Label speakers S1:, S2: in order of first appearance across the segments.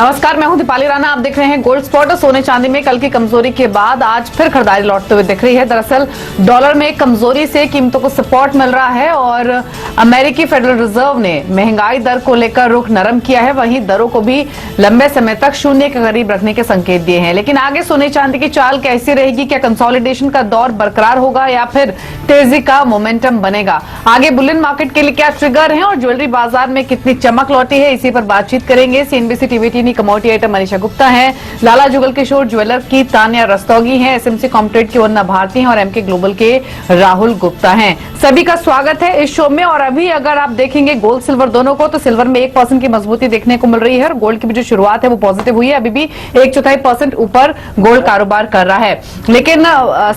S1: नमस्कार, मैं हूं दीपाली राणा। आप देख रहे हैं गोल्ड स्पॉट। सोने चांदी में कल की कमजोरी के बाद आज फिर खरीदारी लौटते हुए दिख रही है। दरअसल डॉलर में कमजोरी से कीमतों को सपोर्ट मिल रहा है और अमेरिकी फेडरल रिजर्व ने महंगाई दर को लेकर रुख नरम किया है। वहीं दरों को भी लंबे समय तक शून्य के करीब रखने के संकेत दिए हैं। लेकिन आगे सोने चांदी की चाल कैसी रहेगी? क्या कंसोलिडेशन का दौर बरकरार होगा या फिर तेजी का मोमेंटम बनेगा? आगे बुलियन मार्केट के लिए क्या ट्रिगर है और ज्वेलरी बाजार में कितनी चमक लौटी है, इसी पर बातचीत करेंगे। CNBC TV commodity item Manisha Gupta है, लाला जुगल किशोर ज्वेलर की तान्या रस्तोगी हैं, एसएमसी कॉम्प्टेट की वरना भारती हैं और एमके ग्लोबल के राहुल गुप्ता हैं। सभी का स्वागत है इस शो में। और अभी अगर आप देखेंगे गोल्ड सिल्वर दोनों को, तो सिल्वर में 1% की मजबूती देखने को मिल रही है और गोल्ड की भी जो शुरुआत है वो पॉजिटिव हुई है। अभी भी 1/4% ऊपर गोल्ड कारोबार कर रहा है। लेकिन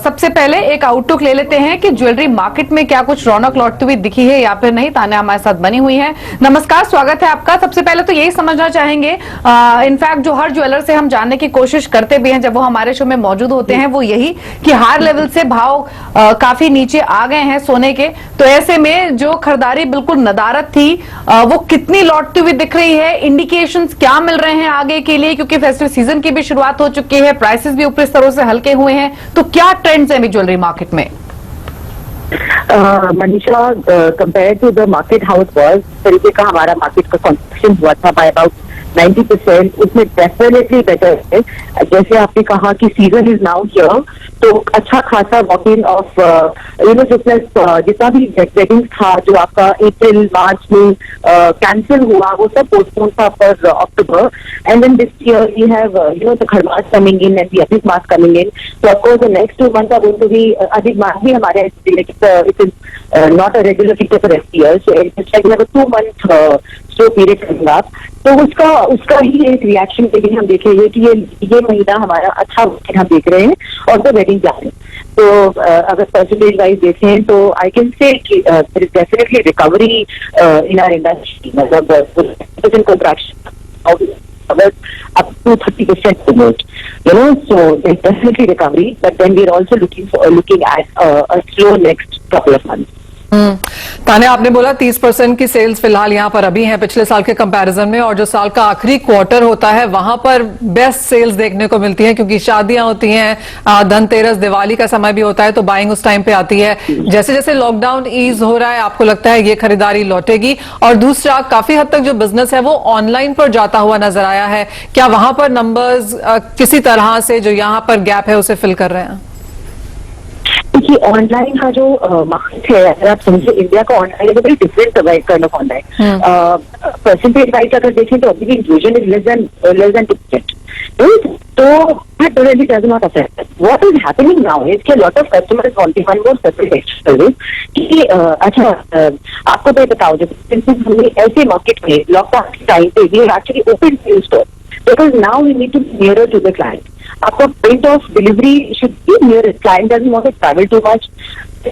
S1: सबसे पहले एक आउटलुक ले लेते हैं कि ज्वेलरी मार्केट में क्या कुछ रौनक लौटती हुई दिखी है या फिर नहीं। तान्या हमारे साथ बनी हुई है। नमस्कार, स्वागत है आपका। सबसे पहले तो यही समझना चाहेंगे, इनफैक्ट जो हर ज्वेलर से हम जानने की कोशिश करते भी हैं जब वो हमारे शो में मौजूद होते हैं, वो यही कि हायर लेवल से भाव काफी नीचे आ गए हैं सोने के। तो ऐसे में जो खरीदारी बिल्कुल नदारत थी वो कितनी लौटती हुई दिख रही है? इंडिकेशंस क्या मिल रहे हैं आगे के लिए? क्योंकि फेस्टिव सीजन की भी शुरुआत हो चुकी है, प्राइसेस भी ऊपरी स्तरों से हल्के हुए हैं। तो क्या ट्रेंड्स हैं अभी ज्वेलरी मार्केट में?
S2: Manisha, compare to the market house was तरीके का हमारा मार्केट का कॉन्ट्रिब्यूशन हुआ था बाय अबाउट 90%, उसमें डेफिनेटली बेटर है। जैसे आपने कहा कि सीजन इज नाउ हियर, तो अच्छा खासा वॉकिंग ऑफ जितना भी वेडिंग था जो आपका अप्रैल मार्च में कैंसिल हुआ, वो सब पोस्टपोन था for October. And then this year we have the Kharmas coming in and the adhik maas coming in. So of course the next 2 months are going to be अधिक मास भी हमारे it is not a regular feature for SPL, so it's like we have a 2-month slow period coming up। तो उसका ही एक reaction के लिए हम देखेंगे कि ये महीना हमारा अच्छा हम देख रहे हैं और तो वेडिंग जा रहे हैं। तो अगर परसेंटेज वाइज देखें तो I can say definitely recovery in our industry, मतलब contraction up to 30% promote, so there's definitely recovery, but then we're also looking at a slow next couple of months.
S3: Tanya, आपने बोला 30% की सेल्स फिलहाल यहाँ पर अभी हैं पिछले साल के कंपैरिजन में, और जो साल का आखिरी क्वार्टर होता है वहां पर बेस्ट सेल्स देखने को मिलती हैं क्योंकि शादियां होती हैं, धनतेरस, दिवाली का समय भी होता है, तो बाइंग उस टाइम पे आती है। जैसे जैसे लॉकडाउन ईज हो रहा है, आपको लगता है ये खरीदारी लौटेगी? और दूसरा, काफी हद तक जो बिजनेस है वो ऑनलाइन पर जाता हुआ नजर आया है, क्या वहां पर नंबर्स किसी तरह से जो यहाँ पर गैप है उसे फिल कर रहे हैं?
S2: देखिए, ऑनलाइन का जो मार्केट है, अगर आप समझे इंडिया का ऑनलाइन है very different kind of online. Percentage wise अगर देखें तो अभी भी इंक्लूजन इज लेस देन 2%, तो that really does not affect us. What is happening now is कि lot of customers want one more separate extra service कि अच्छा आपको तो बताओ, जब हमने ऐसे मार्केट में लॉकडाउन के टाइम पे we actually opened new store because now we need to be nearer to the client. आपका point of delivery should be near. Client doesn't want to travel too much.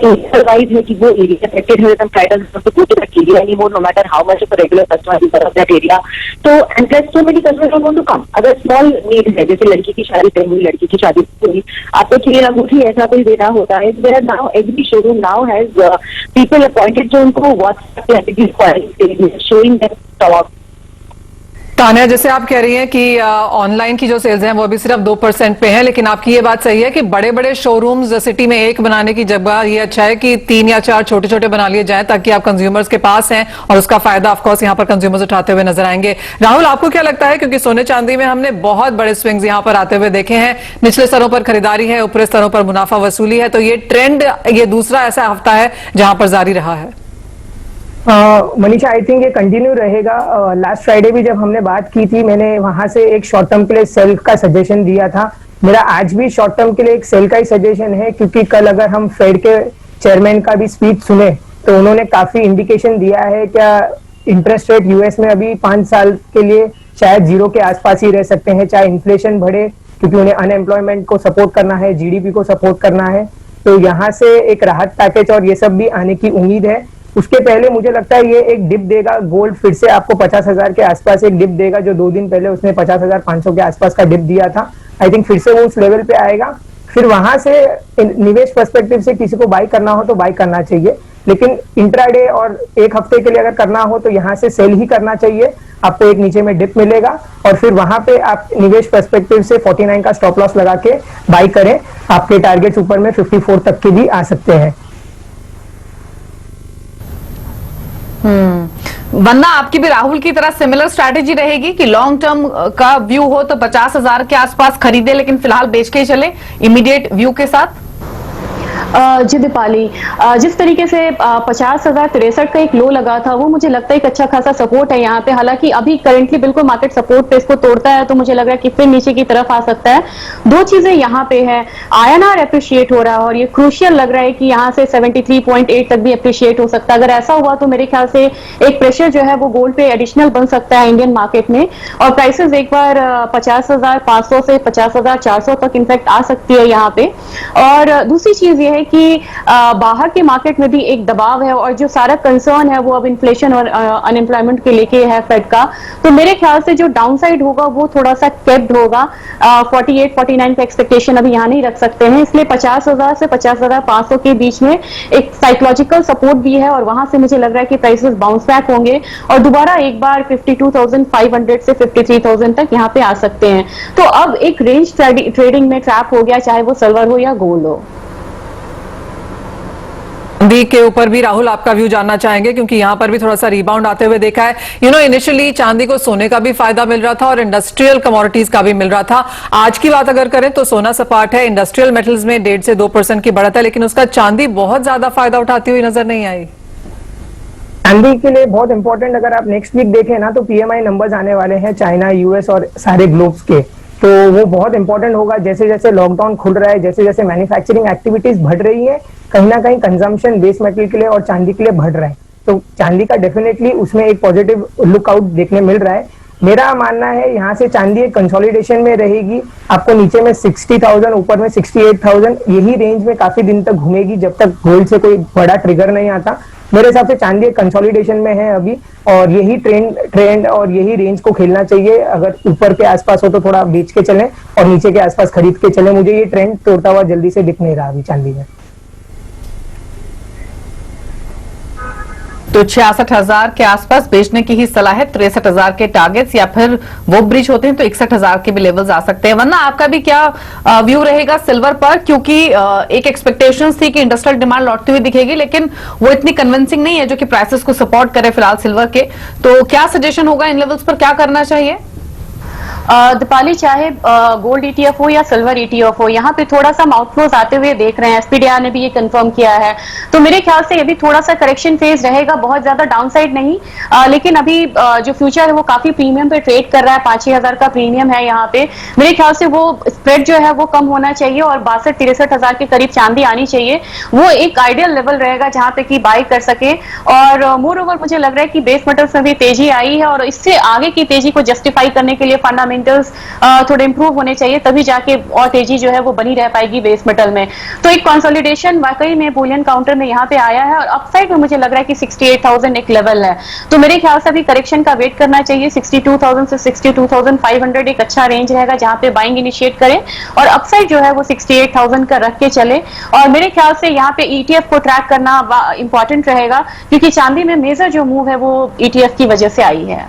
S2: Otherwise है कि वो area affected है, then client doesn't want to go to that area anymore, no matter how much of a regular customer is of that area. तो and plus so many customers don't want to come. अगर small need है, जैसे लड़की की शादी हुई, लड़की की शादी हुई, आपको चीन अंगूठी ऐसा कोई देना होता है, there are now every showroom now has people appointed जो उनको WhatsApp पे showing them stock।
S3: तान्या, जैसे आप कह रही हैं कि ऑनलाइन की जो सेल्स हैं वो अभी सिर्फ 2% पे है, लेकिन आपकी ये बात सही है कि बड़े बड़े शोरूम्स सिटी में एक बनाने की जगह ये अच्छा है कि 3 या 4 छोटे छोटे बना लिए जाएं ताकि आप कंज्यूमर्स के पास हैं और उसका फायदा ऑफकोर्स यहाँ पर कंज्यूमर्स उठाते हुए नजर आएंगे। राहुल, आपको क्या लगता है, क्योंकि सोने चांदी में हमने बहुत बड़े स्विंग्स यहाँ पर आते हुए देखे हैं, निचले स्तरों पर खरीदारी है, ऊपरी स्तरों पर मुनाफा वसूली है, तो ये ट्रेंड ये दूसरा ऐसा हफ्ता है जहां पर जारी रहा है?
S4: मनीषा, आई थिंक ये कंटिन्यू रहेगा। लास्ट फ्राइडे भी जब हमने बात की थी, मैंने वहां से एक शॉर्ट टर्म के लिए सेल का सजेशन दिया था। मेरा आज भी शॉर्ट टर्म के लिए एक सेल का ही सजेशन है, क्योंकि कल अगर हम फेड के चेयरमैन का भी स्पीच सुने तो उन्होंने काफी इंडिकेशन दिया है क्या इंटरेस्ट रेट यूएस में अभी 5 साल के लिए शायद 0 के आसपास ही रह सकते हैं, चाहे इन्फ्लेशन बढ़े, क्योंकि उन्हें अनएम्प्लॉयमेंट को सपोर्ट करना है, जीडीपी को सपोर्ट करना है। तो यहाँ से एक राहत पैकेज और ये सब भी आने की उम्मीद है। उसके पहले मुझे लगता है ये एक डिप देगा, गोल्ड फिर से आपको 50,000 के आसपास एक डिप देगा, जो 2 दिन पहले उसने 50,500 के आसपास का डिप दिया था। आई थिंक फिर से वो उस लेवल पे आएगा। फिर वहां से निवेश पर्सपेक्टिव से किसी को बाई करना हो तो बाई करना चाहिए, लेकिन इंट्राडे और एक हफ्ते के लिए अगर करना हो तो यहाँ से सेल ही करना चाहिए। आपको एक नीचे में डिप मिलेगा और फिर वहां पे आप निवेश पर्सपेक्टिव से 49 का स्टॉप लॉस लगा के बाई करें। आपके टारगेट्स ऊपर में 54 तक के भी आ सकते हैं।
S1: वरना आपकी भी राहुल की तरह सिमिलर स्ट्रैटेजी रहेगी कि लॉन्ग टर्म का व्यू हो तो 50,000 के आसपास खरीदे, लेकिन फिलहाल बेच के ही चले इमीडिएट व्यू के साथ।
S5: जी दीपाली, जिस तरीके से 50,063 का एक लो लगा था, वो मुझे लगता है एक अच्छा खासा सपोर्ट है यहाँ पे। हालांकि अभी करंटली बिल्कुल मार्केट सपोर्ट पे इसको तोड़ता है तो मुझे लग रहा है कि फिर नीचे की तरफ आ सकता है। दो चीजें यहाँ पे है, INR अप्रिशिएट हो रहा है और ये क्रूशियल लग रहा है कि यहाँ से 73.8 तक भी अप्रिशिएट हो सकता है। अगर ऐसा हुआ तो मेरे ख्याल से एक प्रेशर जो है वो गोल्ड पे एडिशनल बन सकता है इंडियन मार्केट में, और प्राइसेस एक बार 50,500 से 50,400 तक इनफैक्ट आ सकती है यहाँ पे। और दूसरी चीज ये है कि बाहर के मार्केट में भी एक दबाव है और जो सारा कंसर्न है वो अब इन्फ्लेशन और अनएम्प्लॉयमेंट के लेके है फेड का, तो मेरे ख्याल से जो डाउनसाइड होगा वो थोड़ा सा केप्ड होगा। 48-49 का एक्सपेक्टेशन अभी यहाँ नहीं रख सकते हैं, इसलिए 50,000 से 50,500 के बीच में एक साइकोलॉजिकल सपोर्ट भी है और वहां से मुझे लग रहा है कि प्राइसेस बाउंस बैक होंगे और दोबारा एक बार 52,500 से 53,000 तक यहाँ पे आ सकते हैं। तो अब एक रेंज ट्रेडिंग में ट्रैप हो गया, चाहे वो सिल्वर हो या गोल्ड हो।
S3: चांदी के ऊपर भी राहुल आपका व्यू जानना चाहेंगे, क्योंकि यहां पर भी थोड़ा सा रिबाउंड आते हुए देखा है। इनिशियली चांदी को सोने का भी फायदा मिल रहा था और इंडस्ट्रियल कमोडिटीज का भी मिल रहा था। आज की बात अगर करें तो सोना सपाट है, इंडस्ट्रियल मेटल्स में 1.5 से 2% की बढ़त है, लेकिन उसका चांदी बहुत ज्यादा फायदा उठाती हुई नजर नहीं आई।
S4: चांदी के लिए बहुत इंपॉर्टेंट, अगर आप नेक्स्ट वीक देखें ना तो PMI नंबर्स आने वाले हैं चाइना, US और सारे ग्लोब्स के, तो वो बहुत इंपॉर्टेंट होगा। जैसे जैसे लॉकडाउन खुल रहा है, जैसे जैसे मैन्युफैक्चरिंग एक्टिविटीज बढ़ रही है, कहीं ना कहीं कंजम्पशन बेस मेटल के लिए और चांदी के लिए बढ़ रहा है, तो चांदी का डेफिनेटली उसमें एक पॉजिटिव लुकआउट देखने मिल रहा है। मेरा मानना है यहाँ से चांदी एक कंसोलिडेशन में रहेगी, आपको नीचे में 60,000, ऊपर में 68,000, यही रेंज में काफी दिन तक घूमेगी जब तक गोल्ड से कोई बड़ा ट्रिगर नहीं आता। मेरे हिसाब से चांदी एक कंसोलिडेशन में है अभी, और यही ट्रेंड और यही रेंज को खेलना चाहिए। अगर ऊपर के आसपास हो तो थोड़ा बेच के चलें और नीचे के आसपास खरीद के चलें। मुझे ये ट्रेंड तोड़ता हुआ जल्दी से दिख नहीं रहा अभी चांदी में।
S1: तो 66,000 के आसपास बेचने की ही सलाह है। 63,000 के टारगेट्स या फिर वो ब्रिज होते हैं तो 61,000 के भी लेवल्स आ सकते हैं। वरना आपका भी क्या व्यू रहेगा सिल्वर पर, क्योंकि एक एक्सपेक्टेशंस थी कि इंडस्ट्रियल डिमांड लौटती हुई दिखेगी, लेकिन वो इतनी कन्विंसिंग नहीं है जो कि प्राइसेस को सपोर्ट करे फिलहाल सिल्वर के। तो क्या सजेशन होगा इन लेवल्स पर, क्या करना चाहिए?
S5: दीपाली, चाहे गोल्ड ETF हो या सिल्वर ETF हो, यहाँ पे थोड़ा सा आउटफ्लोज आते हुए देख रहे हैं। SPDR ने भी ये कंफर्म किया है, तो मेरे ख्याल से अभी थोड़ा सा करेक्शन फेज रहेगा, बहुत ज्यादा डाउनसाइड नहीं। लेकिन अभी जो फ्यूचर है वो काफी प्रीमियम पे ट्रेड कर रहा है, 5,000 का प्रीमियम है यहाँ पे। मेरे ख्याल से वो स्प्रेड जो है वो कम होना चाहिए और 62-63,000 के करीब चांदी आनी चाहिए। वो एक आइडियल लेवल रहेगा जहां पे कि बाय कर सके। और मोर ओवर मुझे लग रहा है कि बेस मेटल्स में भी तेजी आई है और इससे आगे की तेजी को जस्टिफाई करने के लिए फंडामेंटल्स थोड़े इंप्रूव होने चाहिए, तभी जाके और तेजी जो है वो बनी रह पाएगी बेस मेटल में। तो एक कंसोलिडेशन वाकई में बुलियन काउंटर में यहाँ पे आया है और अपसाइड में मुझे लग रहा है कि 68,000 एक लेवल है। तो मेरे ख्याल से अभी करेक्शन का वेट करना चाहिए। 62,000 से 62,500 एक अच्छा रेंज रहेगा जहां पे बाइंग इनिशिएट करें और अपसाइड जो है वो 68,000 का रख के चले। और मेरे ख्याल से यहाँ पे ETF को ट्रैक करना इंपॉर्टेंट रहेगा, क्योंकि चांदी में मेजर जो मूव है वो ETF की वजह से आई है।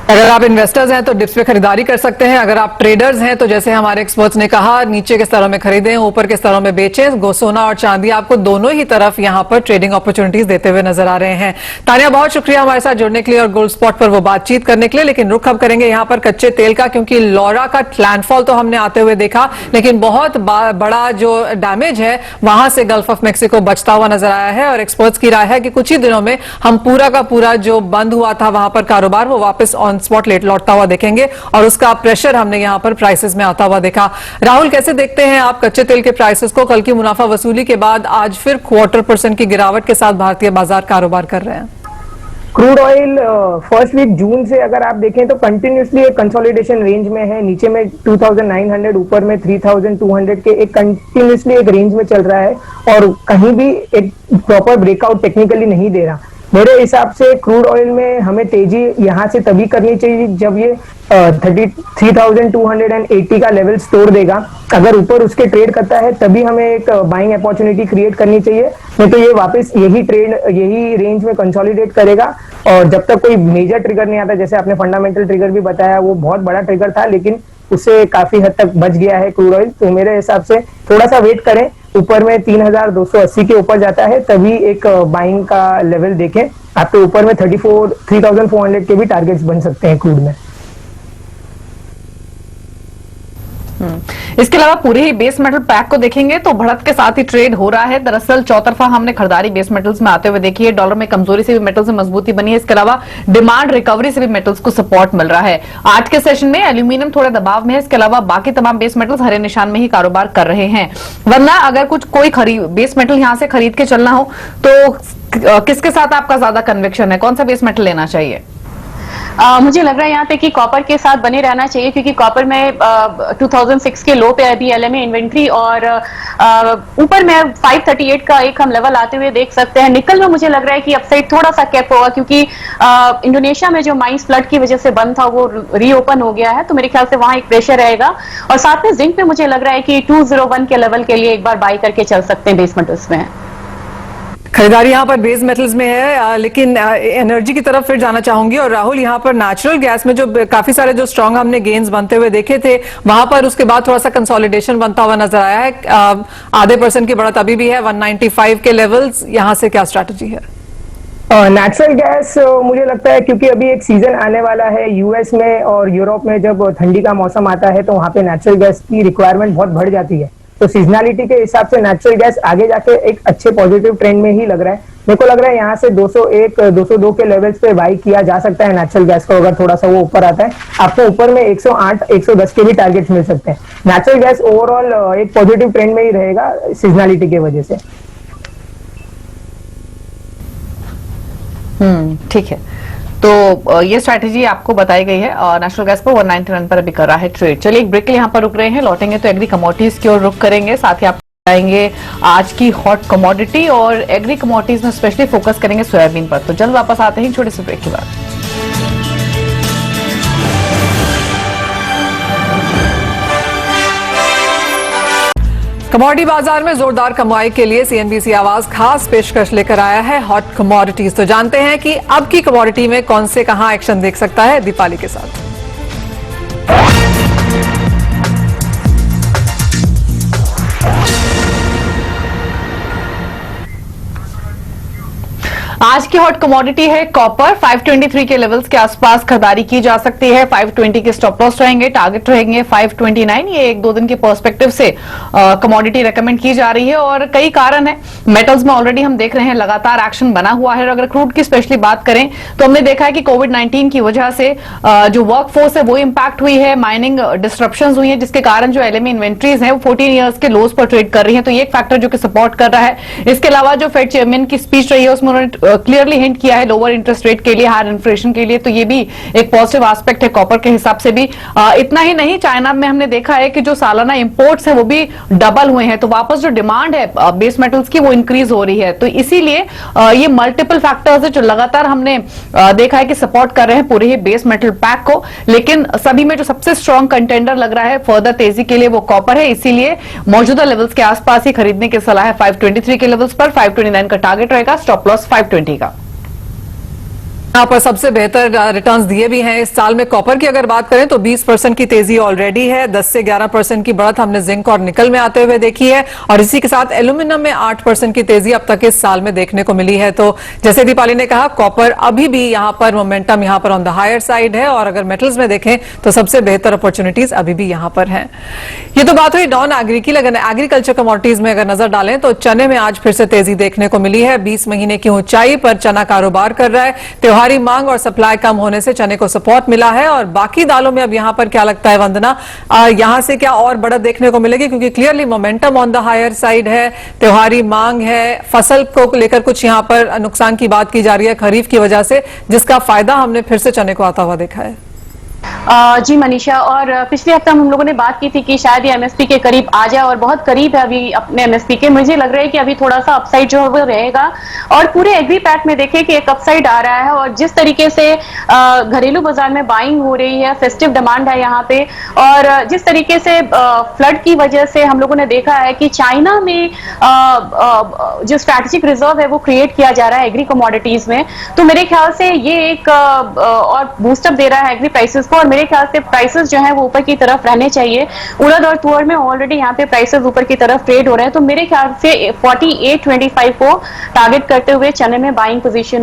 S3: अगर आप इन्वेस्टर्स हैं तो डिप्स पे खरीदारी कर सकते हैं। अगर आप ट्रेडर्स हैं तो जैसे हमारे एक्सपर्ट्स ने कहा, नीचे के स्तरों में खरीदें, ऊपर के स्तरों में बेचें। सोना और चांदी आपको दोनों ही तरफ यहां पर ट्रेडिंग अपॉर्चुनिटीज देते हुए नजर आ रहे हैं। तानिया, बहुत शुक्रिया हमारे साथ जुड़ने के लिए और गोल्ड स्पॉट पर वो बातचीत करने के लिए। लेकिन रुख अब करेंगे यहां पर कच्चे तेल का, क्योंकि लॉरा का लैंडफॉल तो हमने आते हुए देखा, लेकिन बहुत बड़ा जो डैमेज है वहां से गल्फ ऑफ मेक्सिको बचता हुआ नजर आया है। और एक्सपर्ट्स की राय है कि कुछ ही दिनों में हम पूरा का पूरा जो बंद हुआ था वहां पर कारोबार, वो वापस ऑन स्पॉट लौटता हुआ देखेंगे और उसका प्रेशर हमने यहां पर प्राइसेस में आता हुआ देखा। राहुल, कैसे देखते हैं आप कच्चे तेल के प्राइसेस को? कल की मुनाफा वसूली के बाद आज फिर 0.25% की गिरावट के साथ भारतीय बाजार कारोबार कर रहे हैं।
S4: क्रूड ऑयल फर्स्ट वीक जून से अगर आप देखें तो कंटिन्यूसली एक कंसोलिडेशन रेंज में है, नीचे में 2,900, ऊपर में 3,200 के एक कंटिन्यूसली एक रेंज में चल रहा है और कहीं भी एक प्रॉपर ब्रेकआउट टेक्निकली नहीं दे रहा। मेरे हिसाब से क्रूड ऑयल में हमें तेजी यहाँ से तभी करनी चाहिए जब ये 33,280 का लेवल्स तोड़ देगा। अगर ऊपर उसके ट्रेड करता है तभी हमें एक बाइंग अपॉर्चुनिटी क्रिएट करनी चाहिए, नहीं तो ये वापस यही रेंज में कंसोलिडेट करेगा। और जब तक कोई मेजर ट्रिगर नहीं आता, जैसे आपने फंडामेंटल ट्रिगर भी बताया, वो बहुत बड़ा ट्रिगर था लेकिन उससे काफी हद तक बच गया है क्रूड ऑयल। तो मेरे हिसाब से थोड़ा सा वेट करें, ऊपर में 3,280 के ऊपर जाता है तभी एक बाइंग का लेवल देखें। आपके ऊपर में 3,400 के भी टारगेट्स बन सकते हैं क्रूड में।
S1: इसके अलावा पूरे ही बेस मेटल पैक को देखेंगे तो बढ़त के साथ ही ट्रेड हो रहा है। दरअसल चौतरफा हमने खरीदारी बेस मेटल्स में आते हुए देखी है। डॉलर में कमजोरी से भी मेटल्स में मजबूती बनी है। इसके अलावा डिमांड रिकवरी से भी मेटल्स को सपोर्ट मिल रहा है। आज के सेशन में एल्यूमिनियम थोड़े दबाव में है। इसके अलावा बाकी तमाम बेस मेटल्स हरे निशान में ही कारोबार कर रहे हैं। वरना अगर कोई बेस मेटल यहां से खरीद के चलना हो तो किसके साथ आपका ज्यादा कन्विक्शन है? कौन सा बेस मेटल लेना चाहिए?
S5: मुझे लग रहा है यहाँ पे कि कॉपर के साथ बने रहना चाहिए, क्योंकि कॉपर में 2006 के लो पे अभी एलएमए इन्वेंट्री और ऊपर में 538 का एक हम लेवल आते हुए देख सकते हैं। निकल में मुझे लग रहा है कि अपसाइड थोड़ा सा कैप होगा, क्योंकि इंडोनेशिया में जो माइंस फ्लड की वजह से बंद था वो रीओपन हो गया है, तो मेरे ख्याल से वहां एक प्रेशर रहेगा। और साथ में जिंक पे मुझे लग रहा है कि 201 के लेवल के लिए एक बार बाई करके चल सकते हैं बेस मेटल्स में।
S3: खरीदारी यहाँ पर बेस मेटल्स में है, लेकिन एनर्जी की तरफ फिर जाना चाहूंगी। और राहुल, यहाँ पर नेचुरल गैस में जो काफी सारे जो स्ट्रांग हमने गेन्स बनते हुए देखे थे, वहां पर उसके बाद थोड़ा सा कंसोलिडेशन बनता हुआ नजर आया है। आधे % की बढ़त अभी भी है, 195 के लेवल्स। यहाँ से क्या स्ट्रैटेजी है?
S4: नेचुरल गैस मुझे लगता है क्योंकि अभी एक सीजन आने वाला है यूएस में और यूरोप में, जब ठंडी का मौसम आता है तो वहां पे नेचुरल गैस की रिक्वायरमेंट बहुत बढ़ जाती है। तो सीजनलिटी के हिसाब से नेचुरल गैस आगे जाके एक अच्छे पॉजिटिव ट्रेंड में ही लग रहा है। मेरे को लग रहा है यहाँ से 201 202 के लेवल्स पे बाई किया जा सकता है नेचुरल गैस को। अगर थोड़ा सा वो ऊपर आता है, आपको ऊपर में 108 110 के भी टारगेट्स मिल सकते हैं। नेचुरल गैस ओवरऑल एक पॉजिटिव ट्रेंड में ही रहेगा सीजनलिटी की वजह से।
S1: ठीक है, तो ये स्ट्रैटेजी आपको बताई गई है और नेशनल गैस पर 199 पर अभी कर रहा है ट्रेड। चलिए एक ब्रेक के लिए यहाँ पर रुक रहे हैं, लौटेंगे तो एग्री कमोडिटीज की ओर रुक करेंगे। साथ ही आप बताएंगे आज की हॉट कमोडिटी और एग्री कमोडिटीज में स्पेशली फोकस करेंगे सोयाबीन पर। तो जल्द वापस आते हैं छोटे से ब्रेक के बाद।
S3: कमोडिटी बाजार में जोरदार कमाई के लिए सीएनबीसी आवाज खास पेशकश लेकर आया है हॉट कमोडिटीज। तो जानते हैं कि अब की कमोडिटी में कौन से कहां एक्शन देख सकता है दीपाली के साथ।
S1: आज की हॉट कमोडिटी है कॉपर। 523 के लेवल्स के आसपास खरीदारी की जा सकती है। 520 के स्टॉप लॉस रहेंगे, टारगेट रहेंगे 529। ये एक दो दिन के पर्सपेक्टिव से कमोडिटी रेकमेंड की जा रही है और कई कारण है। मेटल्स में ऑलरेडी हम देख रहे हैं लगातार एक्शन बना हुआ है। और अगर क्रूड की स्पेशली बात करें तो हमने देखा है कि कोविड-19 की वजह से जो वर्कफोर्स है वो इंपैक्ट हुई है, माइनिंग डिस्ट्रप्शंस हुई है, जिसके कारण जो एलएमए इन्वेंट्रीज है वो 14 ईयर्स के लोज पर ट्रेड कर रही है। तो ये एक फैक्टर जो कि सपोर्ट कर रहा है। इसके अलावा जो फेड चेयरमैन की स्पीच रही है उसमें उन्होंने क्लियरली हिंट किया है लोअर इंटरेस्ट रेट के लिए, हायर इन्फ्लेशन के लिए। तो ये भी एक पॉजिटिव एस्पेक्ट है कॉपर के हिसाब से भी। इतना ही नहीं, चाइना में हमने देखा है कि जो सालाना इंपोर्ट्स है वो भी डबल हुए हैं। तो वापस जो डिमांड है बेस मेटल्स की वो इंक्रीज हो रही है। तो इसीलिए ये मल्टीपल फैक्टर्स है जो लगातार हमने देखा है कि सपोर्ट कर रहे हैं पूरे ही बेस मेटल पैक को। लेकिन सभी में जो सबसे स्ट्रॉन्ग कंटेंडर लग रहा है फर्दर तेजी के लिए वो कॉपर है। इसीलिए मौजूदा लेवल्स के आसपास ही खरीदने की सलाह है। 523 के लेवल्स पर 529 का टारगेट रहेगा, स्टॉप लॉस 520 का।
S3: यहाँ पर सबसे बेहतर रिटर्न्स दिए भी हैं इस साल में। कॉपर की अगर बात करें तो 20% की तेजी ऑलरेडी है। 10 से 11% की बढ़त हमने जिंक और निकल में आते हुए देखी है और इसी के साथ एल्यूमिनियम में 8% की तेजी अब तक इस साल में देखने को मिली है। तो जैसे दीपाली ने कहा, कॉपर अभी भी यहाँ पर मोमेंटम यहाँ पर ऑन द हायर साइड है। और अगर मेटल्स में देखें तो सबसे बेहतर अपॉर्चुनिटीज अभी भी यहाँ पर है। ये तो बात हुई नॉन एग्री की। लेकिन एग्रीकल्चर कमोडिटीज में अगर नजर डालें तो चने में आज फिर से तेजी देखने को मिली है। 20 महीने की ऊंचाई पर चना कारोबार कर रहा है। भारी मांग और सप्लाई कम होने से चने को सपोर्ट मिला है। और बाकी दालों में अब यहां पर क्या लगता है वंदना, यहां से क्या और बढ़त देखने को मिलेगी? क्योंकि clearly momentum on the higher side है, त्योहारी मांग है, फसल को लेकर कुछ यहां पर नुकसान की बात की जा रही है खरीफ की वजह से, जिसका फायदा हमने फिर से चने को आता हुआ देखा है।
S5: जी मनीषा, और पिछले हफ्ते हम लोगों ने बात की थी कि शायद ये एमएसपी के करीब आ जाए और बहुत करीब है अभी अपने एमएसपी के। मुझे लग रहा है कि अभी थोड़ा सा अपसाइड जो है वो रहेगा, और पूरे एग्री पैक में देखें कि एक अपसाइड आ रहा है। और जिस तरीके से घरेलू बाजार में बाइंग हो रही है, फेस्टिव डिमांड है यहाँ पे, और जिस तरीके से फ्लड की वजह से हम लोगों ने देखा है कि चाइना में जो स्ट्रैटेजिक रिजर्व है वो क्रिएट किया जा रहा है एग्री कमोडिटीज में, तो मेरे ख्याल से ये एक और बूस्टअप दे रहा है एग्री प्राइसेस को। और मेरे ख्याल से प्राइसेस जो है वो ऊपर की तरफ रहने चाहिए। उड़द और तुअर में ऑलरेडी यहाँ पे प्राइसेस ऊपर की तरफ ट्रेड हो रहे हैं, तो मेरे ख्याल से 48.25 को टारगेट करते हुए चने में बाइंग पोजीशन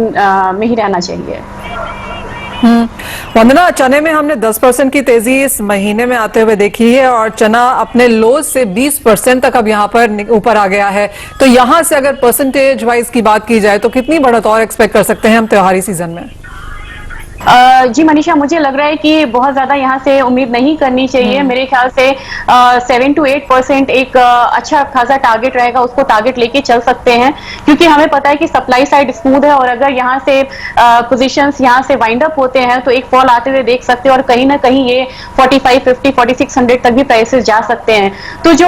S5: में ही रहना चाहिए।
S3: वंदना, चने में हमने 10% की तेजी इस महीने में आते हुए देखी है और चना अपने लो से 20% तक अब यहाँ पर ऊपर आ गया है। तो यहाँ से अगर परसेंटेज वाइज की बात की जाए तो कितनी बढ़त और एक्सपेक्ट कर सकते हैं हम त्योहारी सीजन में?
S5: जी मनीषा, मुझे लग रहा है कि बहुत ज्यादा यहाँ से उम्मीद नहीं करनी चाहिए। मेरे ख्याल से 7 to 8% एक अच्छा खासा टारगेट रहेगा, उसको टारगेट लेके चल सकते हैं, क्योंकि हमें पता है कि सप्लाई साइड स्मूथ है। और अगर यहाँ से पोजीशंस यहाँ से वाइंड अप होते हैं तो एक फॉल आते हुए देख सकते हैं, और कहीं ना कहीं ये 45, 50, 4600 तक भी प्राइसेस जा सकते हैं। तो जो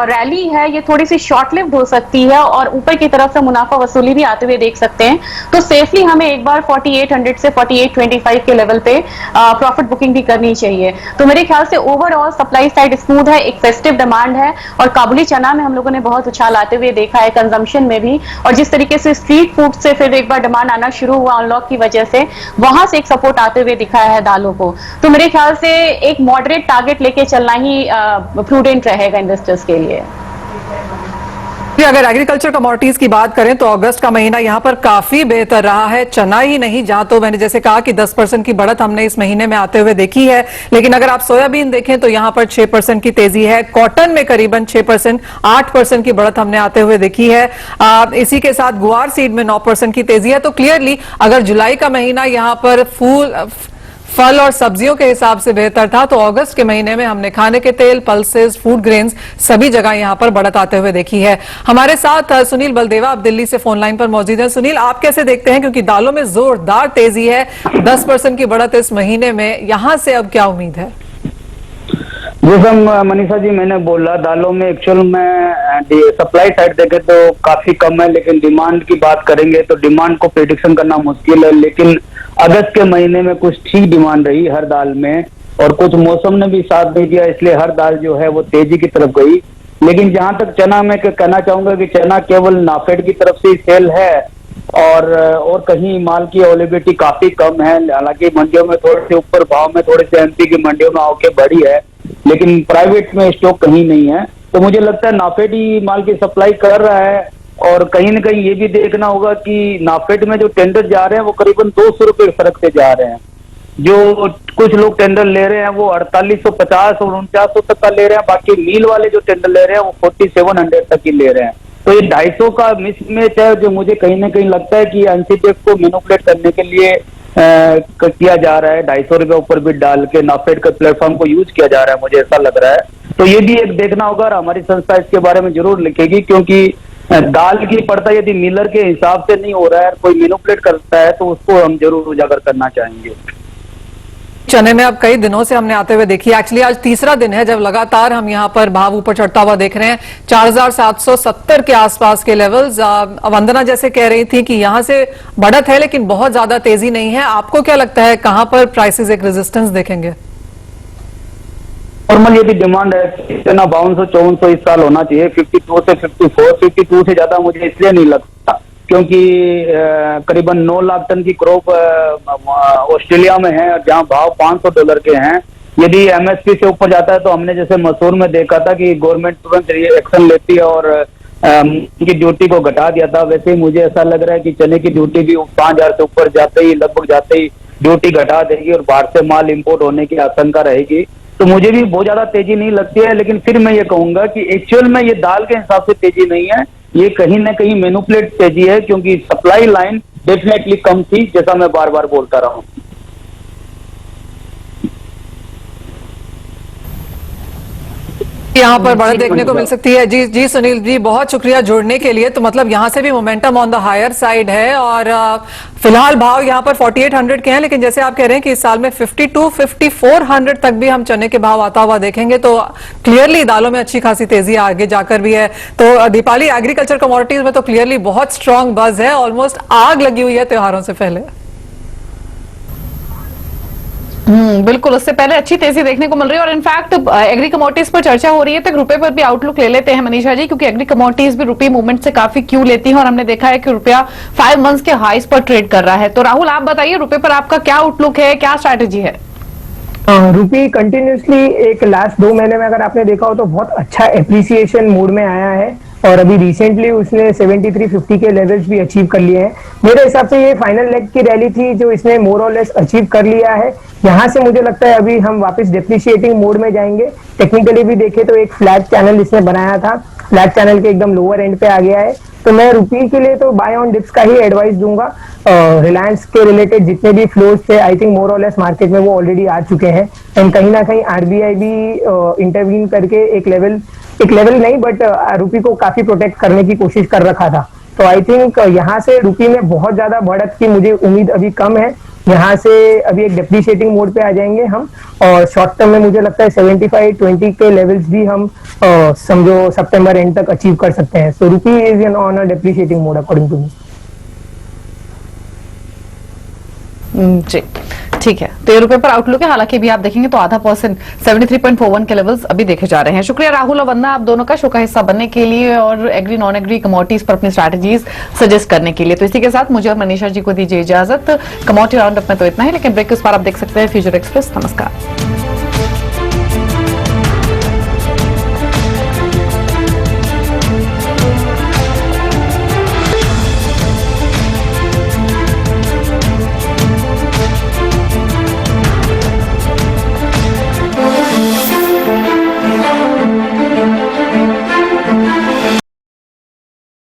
S5: रैली है ये थोड़ी सी शॉर्ट लिव्ड हो सकती है और ऊपर की तरफ से मुनाफा वसूली भी आते हुए देख सकते हैं। तो सेफली हमें एक बार 4800 से 4825 के लेवल पे प्रॉफिट बुकिंग भी करनी चाहिए। तो मेरे ख्याल से ओवरऑल सप्लाई साइड स्मूथ है, एक फेस्टिव डिमांड है, और काबुली चना में हम लोगों ने बहुत उछाल आते हुए देखा है कंजम्पशन में भी। और जिस तरीके से स्ट्रीट फूड से फिर एक बार डिमांड आना शुरू हुआ अनलॉक की वजह से, वहां से एक सपोर्ट आते हुए दिखाया है दालों को। तो मेरे ख्याल से एक मॉडरेट टारगेट लेके चलना ही प्रूडेंट रहेगा इन्वेस्टर्स के लिए।
S3: अगर एग्रीकल्चर कमोडिटीज की बात करें तो अगस्त का महीना यहां पर काफी बेहतर रहा है। चना ही नहीं, जहां तो मैंने जैसे कहा कि 10% की बढ़त हमने इस महीने में आते हुए देखी है, लेकिन अगर आप सोयाबीन देखें तो यहां पर 6% की तेजी है। कॉटन में करीबन 6%, 8% की बढ़त हमने आते हुए देखी है। इसी के साथ गुआर सीड में 9% की तेजी है। तो क्लियरली अगर जुलाई का महीना यहां पर फल और सब्जियों के हिसाब से बेहतर था, तो अगस्त के महीने में हमने खाने के तेल, पल्सेस, फूड ग्रेन्स सभी जगह यहां पर बढ़त आते हुए देखी है। हमारे साथ सुनील बलदेवा आप दिल्ली से फोन लाइन पर मौजूद हैं। सुनील, आप कैसे देखते हैं, क्योंकि दालों में जोरदार तेजी है, 10% की बढ़त इस महीने में, यहां से अब क्या उम्मीद है?
S6: जैसा मनीषा जी मैंने बोला, दालों में एक्चुअल में सप्लाई साइड देखे तो काफी कम है, लेकिन डिमांड की बात करेंगे तो डिमांड को प्रेडिक्शन करना मुश्किल है। लेकिन अगस्त के महीने में कुछ ठीक डिमांड रही हर दाल में, और कुछ मौसम ने भी साथ दे दिया, इसलिए हर दाल जो है वो तेजी की तरफ गई। लेकिन जहां तक चना में कहना चाहूंगा कि चना केवल नाफेड की तरफ से ही सेल है, और कहीं माल की अवेलेबिलिटी काफी कम है। हालांकि मंडियों में थोड़े से ऊपर भाव में, थोड़े से एमपी की मंडियों में आके बढ़ी है, लेकिन प्राइवेट में स्टॉक कहीं नहीं है। तो मुझे लगता है नाफेड ही माल की सप्लाई कर रहा है। और कहीं न कहीं ये भी देखना होगा कि नाफेड में जो टेंडर जा रहे हैं वो करीबन 200 रुपए फर्क से जा रहे हैं। जो कुछ लोग टेंडर ले रहे हैं वो 4850 और 4900 तक का ले रहे हैं, बाकी मील वाले जो टेंडर ले रहे हैं वो 4700 तक ही ले रहे हैं। तो ये 250 का मिसमैच है, जो मुझे कहीं ना कहीं लगता है कि एनसीटीएफ को मैनिपुलेट करने के लिए किया जा रहा है। 250 रुपए ऊपर भी डाल के नाफेड के प्लेटफॉर्म को यूज किया जा रहा है, मुझे ऐसा लग रहा है। तो ये भी एक देखना होगा, और हमारी संस्था इसके बारे में जरूर लिखेगी, क्योंकि दाल की पड़ता यदि मिलर के हिसाब से नहीं हो रहा है, कोई मैनिपुलेट करता है, तो उसको हम जरूर उजागर करना चाहेंगे।
S3: चने में अब कई दिनों से हमने आते हुए देखी, एक्चुअली आज तीसरा दिन है जब लगातार हम यहां पर भाव ऊपर चढ़ता हुआ देख रहे हैं। 4770 के आसपास के लेवल्स। वंदना जैसे कह रही थी कि यहां से बढ़त है लेकिन बहुत ज्यादा तेजी नहीं है। आपको क्या लगता है कहां पर प्राइसेस एक रेजिस्टेंस देखेंगे?
S6: नॉर्मल यदि डिमांड है इतना 5200-5400 इस साल होना चाहिए, 52 से 54, 52 से ज्यादा मुझे इसलिए नहीं लगता क्योंकि करीबन 9 लाख टन की क्रॉप ऑस्ट्रेलिया में है, जहां भाव $500 के हैं। यदि एमएसपी से ऊपर जाता है तो हमने जैसे मसूर में देखा था कि गवर्नमेंट तुरंत एक्शन लेती है और की ड्यूटी को घटा दिया था। वैसे ही मुझे ऐसा लग रहा है कि चने की ड्यूटी भी 5000 से ऊपर जाते ही ड्यूटी घटा देगी और बाहर से माल इंपोर्ट होने की आशंका रहेगी। तो मुझे भी बहुत ज्यादा तेजी नहीं लगती है, लेकिन फिर मैं ये कहूंगा कि एक्चुअल में ये दाल के हिसाब से तेजी नहीं है, ये कहीं ना कहीं मैनिपुलेट तेजी है, क्योंकि सप्लाई लाइन डेफिनेटली कम थी, जैसा मैं बार बार बोलता रहा हूं।
S3: यहाँ पर बढ़त देखने को मिल सकती है। जी जी सुनील जी, बहुत शुक्रिया जुड़ने के लिए। तो मतलब यहाँ से भी momentum on the higher side है और फिलहाल भाव यहाँ पर 4800 के हैं, लेकिन जैसे आप कह रहे हैं कि इस साल में 52-5400 तक भी हम चने के भाव आता हुआ देखेंगे, तो क्लियरली दालों में अच्छी खासी तेजी आगे जाकर भी है। तो दीपाली, एग्रीकल्चर कमोडिटीज में तो क्लियरली बहुत स्ट्रांग बज है, ऑलमोस्ट आग लगी हुई है त्योहारों से पहले।
S1: बिल्कुल, उससे पहले अच्छी तेजी देखने को मिल रही है और इनफैक्ट एग्री कमोडिटीज पर चर्चा हो रही है, तो रुपए पर भी आउटलुक ले लेते हैं मनीषा जी, क्योंकि एग्री कमोडिटीज भी रुपये मूवमेंट से काफी क्यों लेती हैं और हमने देखा है कि रुपया 5 मंथ्स के हाईस पर ट्रेड कर रहा है। तो राहुल, आप बताइए रुपए पर आपका क्या आउटलुक है, क्या स्ट्रैटेजी है?
S4: रुपी कंटिन्यूसली एक लास्ट 2 महीने में अगर आपने देखा हो तो बहुत अच्छा एप्रिसिएशन मोड में आया है और अभी रिसेंटली उसने 7350 के लेवल्स भी अचीव कर लिए हैं। मेरे हिसाब से ये फाइनल लेग की रैली थी जो इसने मोर और लेस अचीव कर लिया है। यहाँ से मुझे लगता है अभी हम वापस डेप्रिशिएटिंग मोड में जाएंगे। टेक्निकली भी देखें तो एक फ्लैट चैनल इसने बनाया था, फ्लैट चैनल के एकदम लोअर एंड पे आ गया है। तो मैं रुपी के लिए तो बाय ऑन डिप्स का ही एडवाइस दूंगा। रिलायंस के रिलेटेड जितने भी फ्लोज थे आई थिंक मोर और लेस मार्केट में वो ऑलरेडी आ चुके हैं एंड कहीं ना कहीं आरबीआई भी इंटरवीन करके एक लेवल नहीं बट रुपी को काफी प्रोटेक्ट करने की कोशिश कर रखा था। तो आई थिंक यहाँ से रुपी में बहुत ज्यादा बढ़त की मुझे उम्मीद अभी कम है। यहाँ से अभी एक डेप्रिशिएटिंग मोड पे आ जाएंगे हम और शॉर्ट टर्म में मुझे लगता है 75-20 के लेवल्स भी हम समझो सितंबर एंड तक अचीव कर सकते हैं। So rupee is in on a depreciating mode according to me.
S1: जी ठीक है, तो ये रुपए पर आउटलुक है। हालांकि भी आप देखेंगे तो आधा % 73.41 के लेवल्स अभी देखे जा रहे हैं। शुक्रिया राहुल और वंदना, आप दोनों का शो का हिस्सा बनने के लिए और एग्री नॉन एग्री कमोडिटीज पर अपनी स्ट्रैटेजीज सजेस्ट करने के लिए। तो इसी के साथ मुझे और मनीषा जी को दीजिए इजाजत। कमोडिटी राउंड अप में तो इतना ही, लेकिन ब्रेक के उस पर आप देख सकते हैं फ्यूचर एक्सप्रेस। नमस्कार।